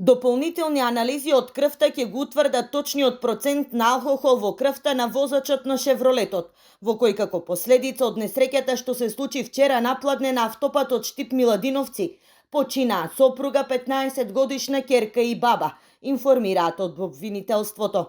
Дополнителни анализи од крвта ќе го утврдат точниот процент на алкохол во крвта на возачот на Шевролетот, во кој како последица од несреќата што се случи вчера напладне на автопатот Штип-Миладиновци, починаа сопруга, 15-годишна ќерка и баба, информираат од обвинителството.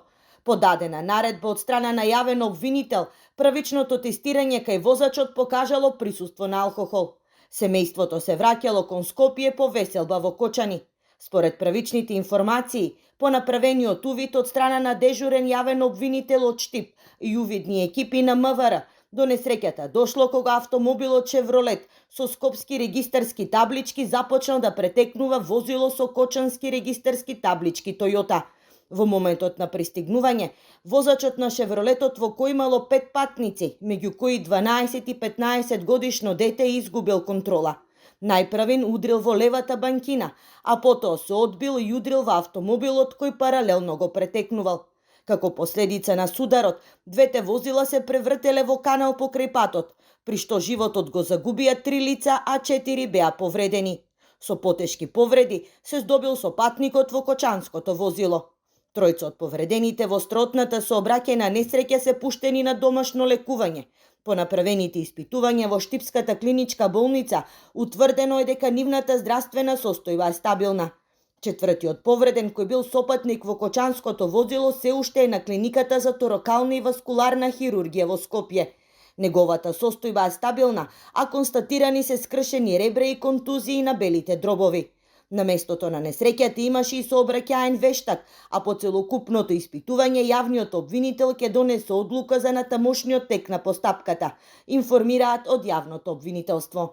Подадена наредба од страна на јавен обвинител, првичното тестирање кај возачот покажало присуство на алкохол. Семејството се враќало кон Скопје по веселба во Кочани. Според првичните информации, по направениот увид од страна на дежурен јавен обвинител од Штип и увидни екипи на МВР, до несреќата дошло кога автомобилот Шевролет со скопски регистарски таблички започнал да претекнува возило со кочански регистарски таблички Тојота. Во моментот на пристигнување, возачот на Шевролетот во кој имало 5 патници, меѓу кои 12 и 15 годишно дете изгубил контрола. Најпрвен удрил во левата банкина, а потоа се одбил и удрил во автомобилот кој паралелно го претекнувал. Како последица на сударот, двете возила се превртеле во канал покрај патот, при што животот го загубија 3 лица, а 4 беа повредени. Со потешки повреди се здобил со патникот во кочанското возило. Тројца од повредените во стротната сообраќајна несреќа се пуштени на домашно лекување. По направените испитувања во Штипската клиничка болница, утврдено е дека нивната здравствена состојба е стабилна. Четвртиот повреден, кој бил сопатник во кочанското возило, се уште е на клиниката за торакална и васкуларна хирургија во Скопје. Неговата состојба е стабилна, а констатирани се скршени ребра и контузии на белите дробови. На местото на несреќата имаше и сообраќаен вештак, а по целокупното испитување јавниот обвинител ќе донесе одлука за натамошниот тек на постапката, информираат од јавното обвинителство.